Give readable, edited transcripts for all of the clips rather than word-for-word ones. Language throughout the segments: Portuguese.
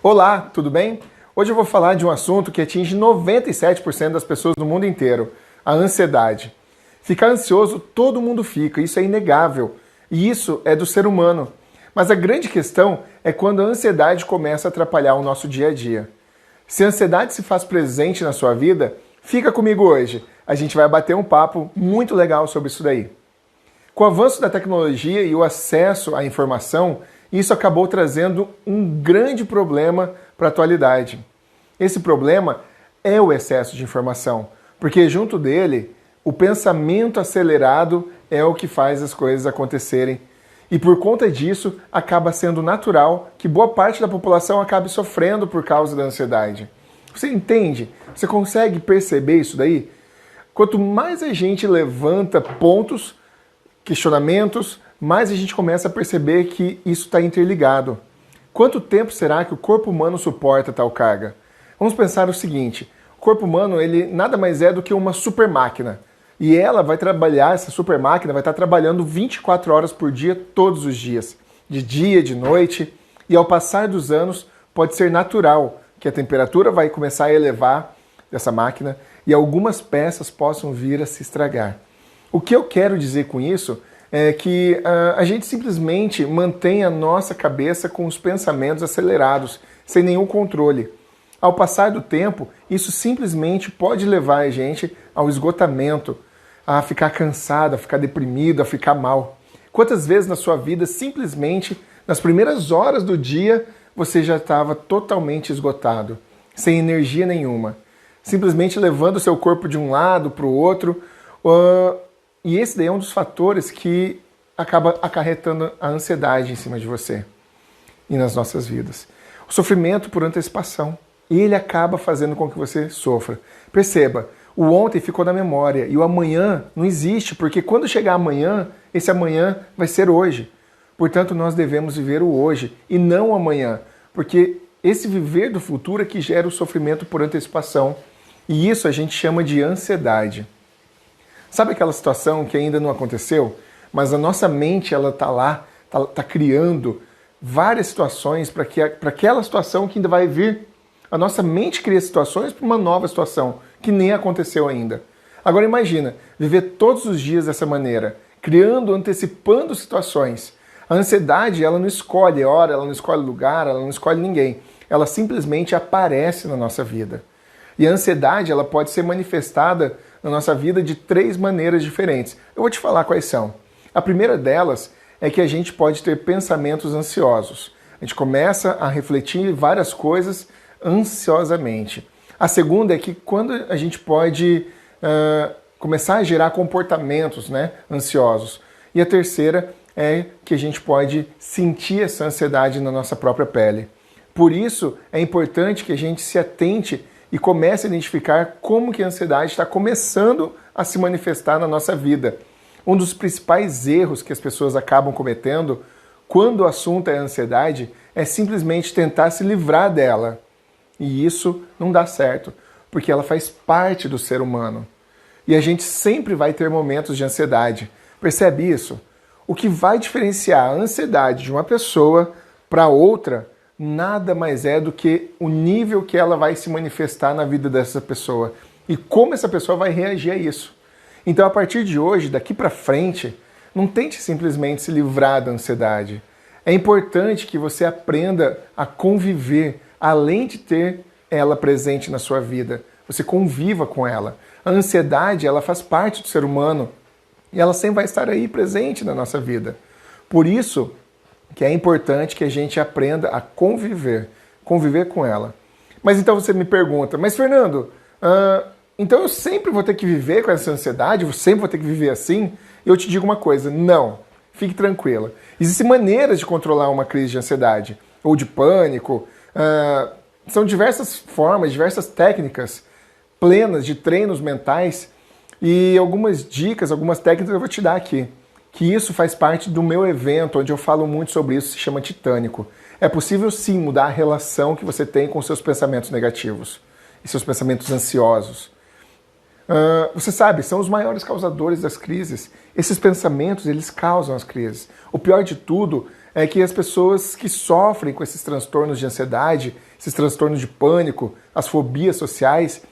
Olá, tudo bem? Hoje eu vou falar de um assunto que atinge 97% das pessoas do mundo inteiro, a ansiedade. Ficar ansioso todo mundo fica, isso é inegável, e isso é do ser humano. Mas a grande questão é quando a ansiedade começa a atrapalhar o nosso dia a dia. Se a ansiedade se faz presente na sua vida, fica comigo hoje. A gente vai bater um papo muito legal sobre isso daí. Com o avanço da tecnologia e o acesso à informação, isso acabou trazendo um grande problema para a atualidade. Esse problema é o excesso de informação, porque junto dele, o pensamento acelerado é o que faz as coisas acontecerem. E por conta disso, acaba sendo natural que boa parte da população acabe sofrendo por causa da ansiedade. Você entende? Você consegue perceber isso daí? Quanto mais a gente levanta pontos, questionamentos, mais a gente começa a perceber que isso está interligado. Quanto tempo será que o corpo humano suporta tal carga? Vamos pensar o seguinte, o corpo humano ele nada mais é do que uma super máquina. E ela vai trabalhar, essa super máquina vai estar trabalhando 24 horas por dia, todos os dias. De dia, de noite. E ao passar dos anos, pode ser natural que a temperatura vai começar a elevar dessa máquina e algumas peças possam vir a se estragar. O que eu quero dizer com isso é que a gente simplesmente mantém a nossa cabeça com os pensamentos acelerados, sem nenhum controle. Ao passar do tempo, isso simplesmente pode levar a gente ao esgotamento, a ficar cansado, a ficar deprimido, a ficar mal. Quantas vezes na sua vida, simplesmente, nas primeiras horas do dia, você já estava totalmente esgotado, sem energia nenhuma, simplesmente levando o seu corpo de um lado para o outro, e esse daí é um dos fatores que acaba acarretando a ansiedade em cima de você e nas nossas vidas. O sofrimento por antecipação, ele acaba fazendo com que você sofra. Perceba, o ontem ficou na memória e o amanhã não existe, porque quando chegar amanhã, esse amanhã vai ser hoje. Portanto, nós devemos viver o hoje e não o amanhã, porque esse viver do futuro é que gera o sofrimento por antecipação. E isso a gente chama de ansiedade. Sabe aquela situação que ainda não aconteceu, mas a nossa mente ela está lá, está criando várias situações para aquela situação que ainda vai vir. A nossa mente cria situações para uma nova situação que nem aconteceu ainda. Agora imagina, viver todos os dias dessa maneira, criando, antecipando situações. A ansiedade ela não escolhe hora, ela não escolhe lugar, ela não escolhe ninguém. Ela simplesmente aparece na nossa vida. E a ansiedade ela pode ser manifestada na nossa vida de 3 maneiras diferentes. Eu vou te falar quais são. A primeira delas é que a gente pode ter pensamentos ansiosos. A gente começa a refletir várias coisas ansiosamente. A segunda é que quando a gente pode começar a gerar comportamentos ansiosos. E a terceira é que a gente pode sentir essa ansiedade na nossa própria pele. Por isso é importante que a gente se atente e comece a identificar como que a ansiedade está começando a se manifestar na nossa vida. Um dos principais erros que as pessoas acabam cometendo quando o assunto é a ansiedade é simplesmente tentar se livrar dela. E isso não dá certo, porque ela faz parte do ser humano. E a gente sempre vai ter momentos de ansiedade. Percebe isso? O que vai diferenciar a ansiedade de uma pessoa para outra nada mais é do que o nível que ela vai se manifestar na vida dessa pessoa e como essa pessoa vai reagir a isso. Então, a partir de hoje, daqui para frente, não tente simplesmente se livrar da ansiedade. É importante que você aprenda a conviver, além de ter ela presente na sua vida. Você conviva com ela. A ansiedade, ela faz parte do ser humano e ela sempre vai estar aí presente na nossa vida. Por isso que é importante que a gente aprenda a conviver com ela. Mas então você me pergunta, mas Fernando, então eu sempre vou ter que viver com essa ansiedade? Eu sempre vou ter que viver assim? Eu te digo uma coisa, não, fique tranquila. Existem maneiras de controlar uma crise de ansiedade ou de pânico. São diversas formas, diversas técnicas plenas de treinos mentais e algumas dicas, algumas técnicas eu vou te dar aqui. Que isso faz parte do meu evento, onde eu falo muito sobre isso, se chama Titânico. É possível sim mudar a relação que você tem com seus pensamentos negativos e seus pensamentos ansiosos. Você sabe, são os maiores causadores das crises. Esses pensamentos, eles causam as crises. O pior de tudo é que as pessoas que sofrem com esses transtornos de ansiedade, esses transtornos de pânico, as fobias sociais,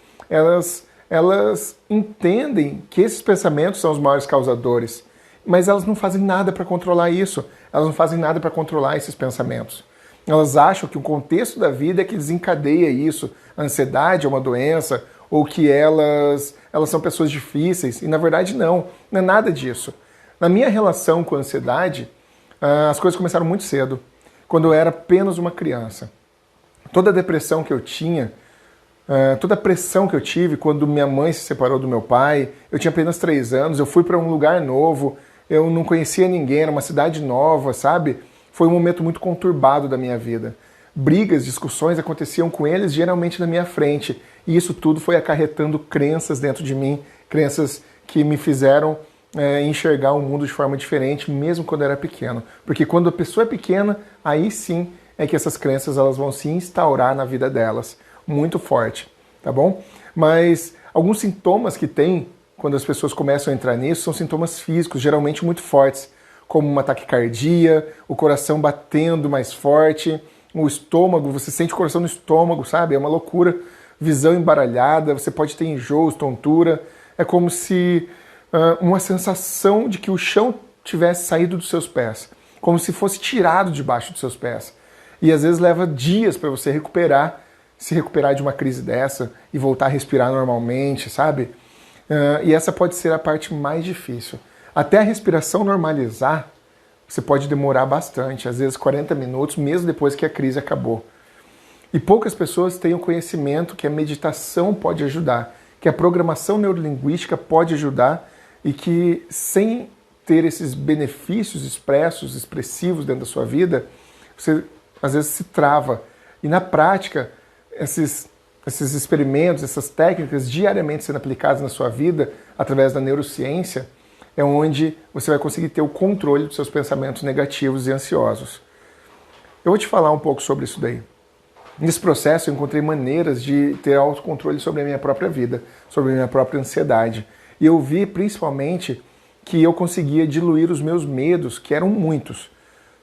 elas entendem que esses pensamentos são os maiores causadores, mas elas não fazem nada para controlar isso, elas não fazem nada para controlar esses pensamentos. Elas acham que o contexto da vida é que desencadeia isso, a ansiedade é uma doença, ou que elas são pessoas difíceis, e na verdade não é nada disso. Na minha relação com a ansiedade, as coisas começaram muito cedo, quando eu era apenas uma criança. Toda a depressão que eu tinha, toda a pressão que eu tive quando minha mãe se separou do meu pai, eu tinha apenas 3 anos, eu fui para um lugar novo, eu não conhecia ninguém, era uma cidade nova, sabe? Foi um momento muito conturbado da minha vida. Brigas, discussões aconteciam com eles geralmente na minha frente, e isso tudo foi acarretando crenças dentro de mim, crenças que me fizeram enxergar o mundo de forma diferente, mesmo quando eu era pequeno. Porque quando a pessoa é pequena, aí sim é que essas crenças elas vão se instaurar na vida delas, muito forte, tá bom? Mas alguns sintomas que tem quando as pessoas começam a entrar nisso são sintomas físicos, geralmente muito fortes, como uma taquicardia, o coração batendo mais forte, o estômago, você sente o coração no estômago, sabe? É uma loucura. Visão embaralhada, você pode ter enjoos, tontura. É como se uma sensação de que o chão tivesse saído dos seus pés, como se fosse tirado debaixo dos seus pés. E às vezes leva dias para você se recuperar de uma crise dessa e voltar a respirar normalmente, sabe? E essa pode ser a parte mais difícil. Até a respiração normalizar, você pode demorar bastante, às vezes 40 minutos, mesmo depois que a crise acabou. E poucas pessoas têm o conhecimento que a meditação pode ajudar, que a programação neurolinguística pode ajudar e que sem ter esses benefícios expressivos dentro da sua vida, você às vezes se trava. E na prática, esses experimentos, essas técnicas diariamente sendo aplicadas na sua vida através da neurociência, é onde você vai conseguir ter o controle dos seus pensamentos negativos e ansiosos. Eu vou te falar um pouco sobre isso daí. Nesse processo eu encontrei maneiras de ter autocontrole sobre a minha própria vida, sobre a minha própria ansiedade. E eu vi principalmente que eu conseguia diluir os meus medos, que eram muitos,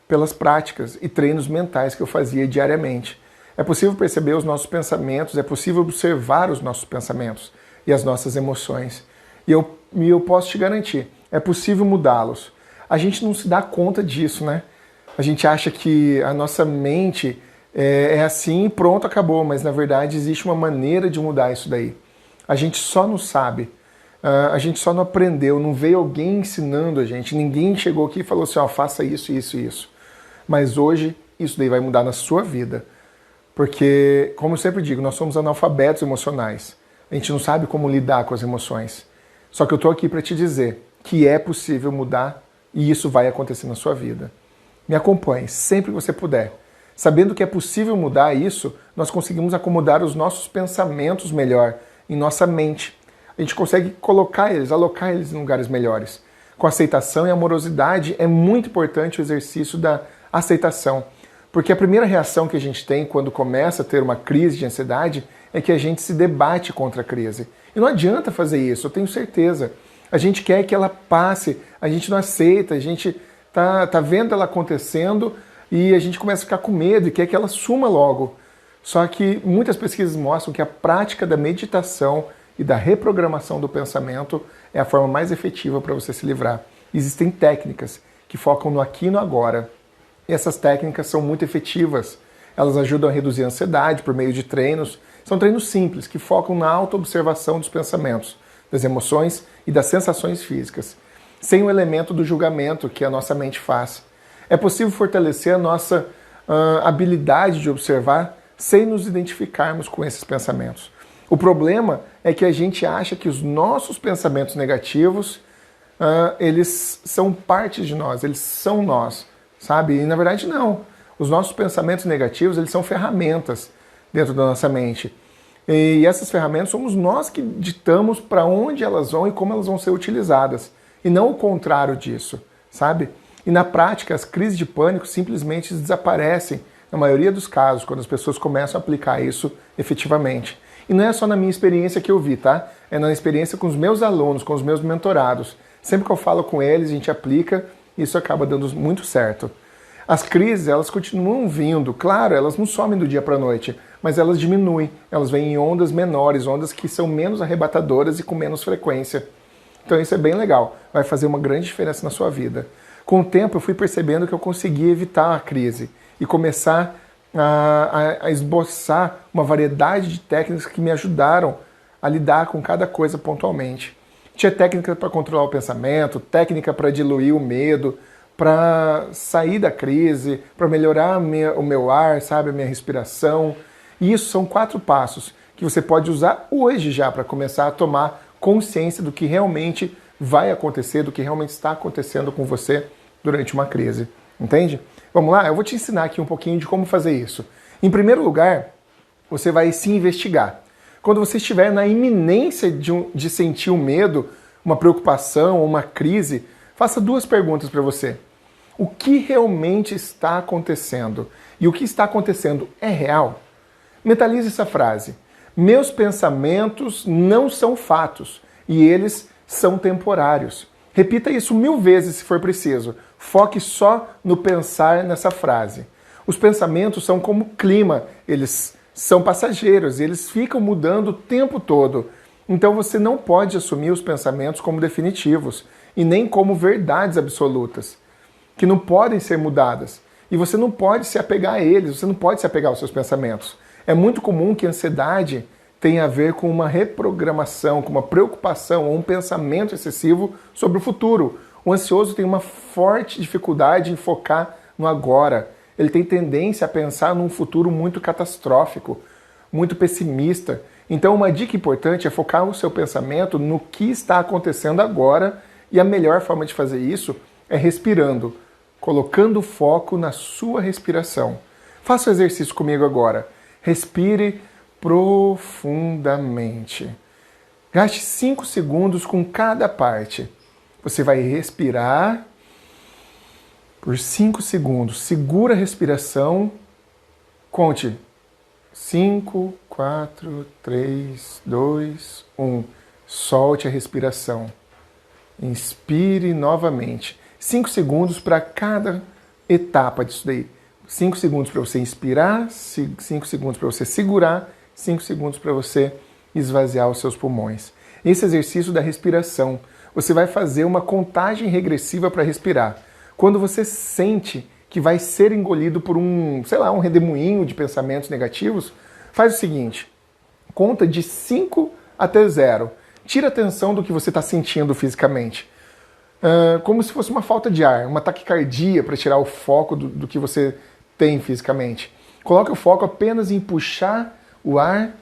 pelas práticas e treinos mentais que eu fazia diariamente. É possível perceber os nossos pensamentos, é possível observar os nossos pensamentos e as nossas emoções. E eu posso te garantir, é possível mudá-los. A gente não se dá conta disso, né? A gente acha que a nossa mente é assim e pronto, acabou. Mas na verdade existe uma maneira de mudar isso daí. A gente só não sabe. A gente só não aprendeu, não veio alguém ensinando a gente. Ninguém chegou aqui e falou assim, ó, faça isso, isso e isso. Mas hoje isso daí vai mudar na sua vida. Porque, como eu sempre digo, nós somos analfabetos emocionais. A gente não sabe como lidar com as emoções. Só que eu estou aqui para te dizer que é possível mudar e isso vai acontecer na sua vida. Me acompanhe sempre que você puder. Sabendo que é possível mudar isso, nós conseguimos acomodar os nossos pensamentos melhor em nossa mente. A gente consegue alocar eles em lugares melhores. Com aceitação e amorosidade é muito importante o exercício da aceitação. Porque a primeira reação que a gente tem quando começa a ter uma crise de ansiedade é que a gente se debate contra a crise. E não adianta fazer isso, eu tenho certeza. A gente quer que ela passe, a gente não aceita, a gente tá vendo ela acontecendo e a gente começa a ficar com medo e quer que ela suma logo. Só que muitas pesquisas mostram que a prática da meditação e da reprogramação do pensamento é a forma mais efetiva para você se livrar. Existem técnicas que focam no aqui e no agora. E essas técnicas são muito efetivas. Elas ajudam a reduzir a ansiedade por meio de treinos. São treinos simples que focam na autoobservação dos pensamentos, das emoções e das sensações físicas, sem o elemento do julgamento que a nossa mente faz. É possível fortalecer a nossa habilidade de observar sem nos identificarmos com esses pensamentos. O problema é que a gente acha que os nossos pensamentos negativos, eles são parte de nós, eles são nós, sabe? E na verdade não. Os nossos pensamentos negativos, eles são ferramentas dentro da nossa mente. E essas ferramentas somos nós que ditamos para onde elas vão e como elas vão ser utilizadas. E não o contrário disso, sabe? E na prática, as crises de pânico simplesmente desaparecem, na maioria dos casos, quando as pessoas começam a aplicar isso efetivamente. E não é só na minha experiência que eu vi, tá? É na experiência com os meus alunos, com os meus mentorados. Sempre que eu falo com eles, a gente aplica e isso acaba dando muito certo. As crises, elas continuam vindo, claro, elas não somem do dia para a noite, mas elas diminuem, elas vêm em ondas menores, ondas que são menos arrebatadoras e com menos frequência. Então isso é bem legal, vai fazer uma grande diferença na sua vida. Com o tempo eu fui percebendo que eu consegui evitar a crise e começar a esboçar uma variedade de técnicas que me ajudaram a lidar com cada coisa pontualmente. Tinha técnica para controlar o pensamento, técnica para diluir o medo, para sair da crise, para melhorar o meu ar, sabe, a minha respiração. E isso são 4 passos que você pode usar hoje já para começar a tomar consciência do que realmente vai acontecer, do que realmente está acontecendo com você durante uma crise. Entende? Vamos lá? Eu vou te ensinar aqui um pouquinho de como fazer isso. Em primeiro lugar, você vai se investigar. Quando você estiver na iminência de sentir um medo, uma preocupação, uma crise, faça 2 perguntas para você. O que realmente está acontecendo? E o que está acontecendo é real? Mentalize essa frase. Meus pensamentos não são fatos e eles são temporários. Repita isso 1000 vezes se for preciso. Foque só no pensar nessa frase. Os pensamentos são como clima, eles são passageiros, eles ficam mudando o tempo todo. Então você não pode assumir os pensamentos como definitivos e nem como verdades absolutas, que não podem ser mudadas. E você não pode se apegar a eles, você não pode se apegar aos seus pensamentos. É muito comum que a ansiedade tenha a ver com uma reprogramação, com uma preocupação ou um pensamento excessivo sobre o futuro. O ansioso tem uma forte dificuldade em focar no agora. Ele tem tendência a pensar num futuro muito catastrófico, muito pessimista. Então uma dica importante é focar o seu pensamento no que está acontecendo agora, e a melhor forma de fazer isso é respirando, colocando foco na sua respiração. Faça o exercício comigo agora. Respire profundamente. Gaste 5 segundos com cada parte. Você vai respirar por 5 segundos. Segura a respiração. Conte. 5, 4, 3, 2, 1. Solte a respiração. Inspire novamente. 5 segundos para cada etapa disso daí. 5 segundos para você inspirar, 5 segundos para você segurar, 5 segundos para você esvaziar os seus pulmões. Esse exercício da respiração, você vai fazer uma contagem regressiva para respirar. Quando você sente que vai ser engolido por um redemoinho de pensamentos negativos, faz o seguinte, conta de 5 até 0. Tira a atenção do que você está sentindo fisicamente. Como se fosse uma falta de ar, uma taquicardia para tirar o foco do que você tem fisicamente. Coloque o foco apenas em puxar o ar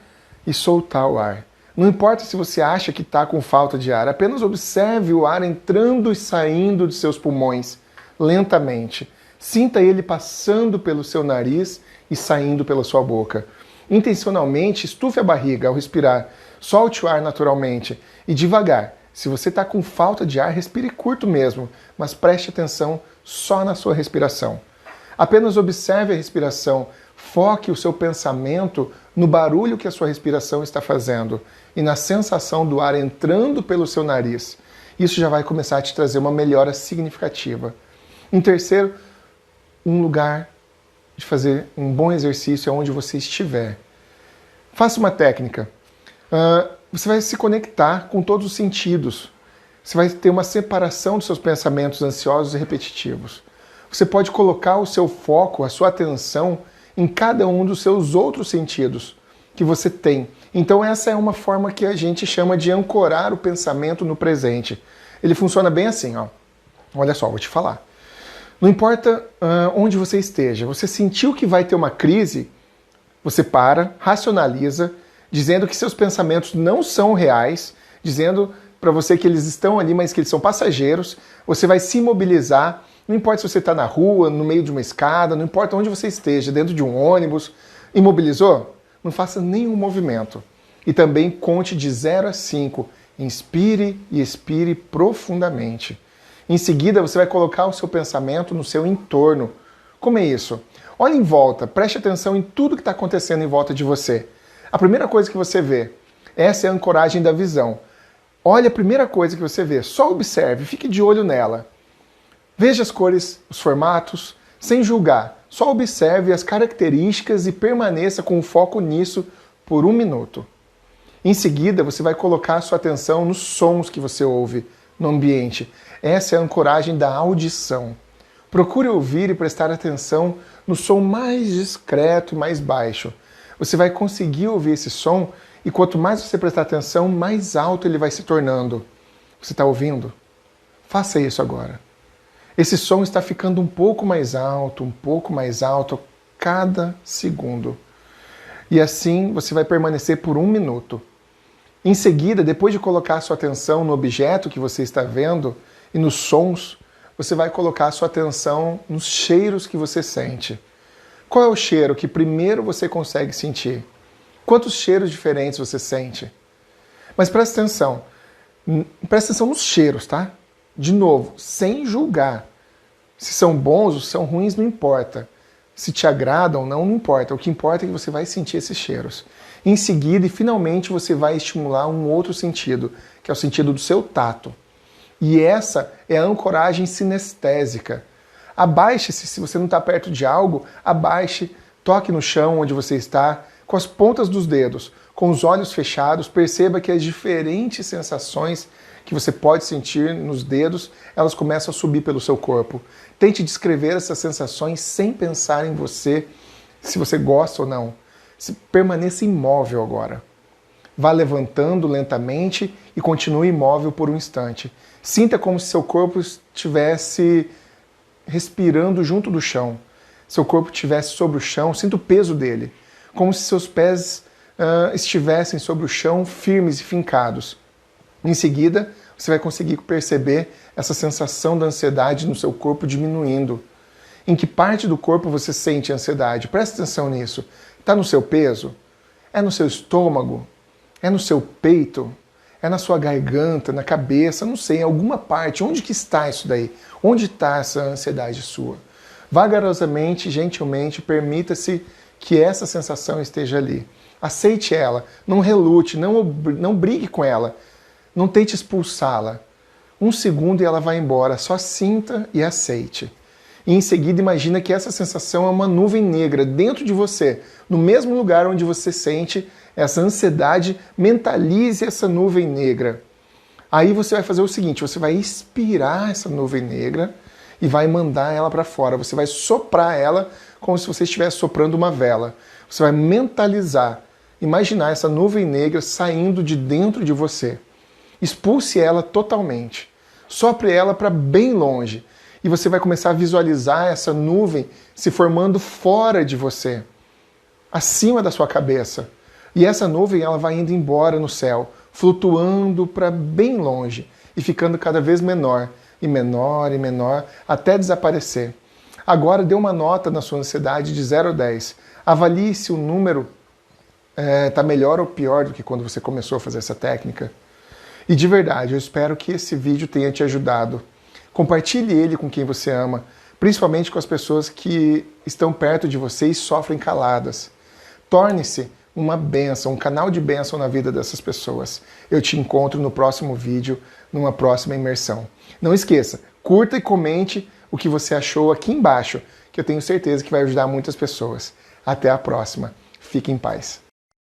e soltar o ar. Não importa se você acha que está com falta de ar, apenas observe o ar entrando e saindo de seus pulmões, lentamente. Sinta ele passando pelo seu nariz e saindo pela sua boca. Intencionalmente, estufe a barriga ao respirar. Solte o ar naturalmente e devagar. Se você está com falta de ar, respire curto mesmo, mas preste atenção só na sua respiração. Apenas observe a respiração, foque o seu pensamento no barulho que a sua respiração está fazendo e na sensação do ar entrando pelo seu nariz. Isso já vai começar a te trazer uma melhora significativa. Em terceiro, um lugar de fazer um bom exercício é onde você estiver. Faça uma técnica. Você vai se conectar com todos os sentidos. Você vai ter uma separação dos seus pensamentos ansiosos e repetitivos. Você pode colocar o seu foco, a sua atenção em cada um dos seus outros sentidos que você tem. Então essa é uma forma que a gente chama de ancorar o pensamento no presente. Ele funciona bem assim, ó. Olha só, vou te falar. Não importa onde você esteja, você sentiu que vai ter uma crise, você para, racionaliza, dizendo que seus pensamentos não são reais, dizendo para você que eles estão ali, mas que eles são passageiros. Você vai se mobilizar, não importa se você está na rua, no meio de uma escada, não importa onde você esteja, dentro de um ônibus. Imobilizou? Não faça nenhum movimento. E também conte de 0 a 5. Inspire e expire profundamente. Em seguida, você vai colocar o seu pensamento no seu entorno. Como é isso? Olhe em volta, preste atenção em tudo que está acontecendo em volta de você. A primeira coisa que você vê, essa é a ancoragem da visão. Olhe a primeira coisa que você vê, só observe, fique de olho nela. Veja as cores, os formatos, sem julgar. Só observe as características e permaneça com o foco nisso por 1 minuto. Em seguida, você vai colocar a sua atenção nos sons que você ouve no ambiente. Essa é a ancoragem da audição. Procure ouvir e prestar atenção no som mais discreto e mais baixo. Você vai conseguir ouvir esse som e quanto mais você prestar atenção, mais alto ele vai se tornando. Você está ouvindo? Faça isso agora. Esse som está ficando um pouco mais alto a cada segundo. E assim você vai permanecer por 1 minuto. Em seguida, depois de colocar a sua atenção no objeto que você está vendo e nos sons, você vai colocar a sua atenção nos cheiros que você sente. Qual é o cheiro que primeiro você consegue sentir? Quantos cheiros diferentes você sente? Mas presta atenção nos cheiros, tá? De novo, sem julgar. Se são bons ou são ruins, não importa. Se te agradam ou não, não importa. O que importa é que você vai sentir esses cheiros. Em seguida, e finalmente, você vai estimular um outro sentido, que é o sentido do seu tato. E essa é a ancoragem sinestésica. Abaixe-se, se você não está perto de algo, abaixe, toque no chão onde você está, com as pontas dos dedos, com os olhos fechados, perceba que as diferentes sensações que você pode sentir nos dedos, elas começam a subir pelo seu corpo. Tente descrever essas sensações sem pensar em você, se você gosta ou não. Permaneça imóvel agora. Vá levantando lentamente e continue imóvel por um instante. Sinta como se seu corpo estivesse respirando junto do chão. Seu corpo estivesse sobre o chão, sinta o peso dele. Como se seus pés estivessem sobre o chão firmes e fincados. Em seguida, você vai conseguir perceber essa sensação da ansiedade no seu corpo diminuindo. Em que parte do corpo você sente ansiedade? Presta atenção nisso. Está no seu peso? É no seu estômago? É no seu peito? É na sua garganta, na cabeça? Não sei, em alguma parte. Onde que está isso daí? Onde está essa ansiedade sua? Vagarosamente, gentilmente, permita-se que essa sensação esteja ali. Aceite ela. Não relute, não brigue com ela. Não tente expulsá-la. 1 segundo e ela vai embora. Só sinta e aceite. E em seguida imagina que essa sensação é uma nuvem negra dentro de você, no mesmo lugar onde você sente essa ansiedade, mentalize essa nuvem negra. Aí você vai fazer o seguinte, você vai expirar essa nuvem negra e vai mandar ela para fora. Você vai soprar ela como se você estivesse soprando uma vela. Você vai mentalizar, imaginar essa nuvem negra saindo de dentro de você. Expulse ela totalmente. Sopre ela para bem longe. E você vai começar a visualizar essa nuvem se formando fora de você, acima da sua cabeça. E essa nuvem ela vai indo embora no céu, flutuando para bem longe e ficando cada vez menor, e menor, até desaparecer. Agora dê uma nota na sua ansiedade de 0 a 10. Avalie se o número está melhor ou pior do que quando você começou a fazer essa técnica. E de verdade, eu espero que esse vídeo tenha te ajudado. Compartilhe ele com quem você ama, principalmente com as pessoas que estão perto de você e sofrem caladas. Torne-se uma bênção, um canal de bênção na vida dessas pessoas. Eu te encontro no próximo vídeo, numa próxima imersão. Não esqueça, curta e comente o que você achou aqui embaixo, que eu tenho certeza que vai ajudar muitas pessoas. Até a próxima. Fique em paz.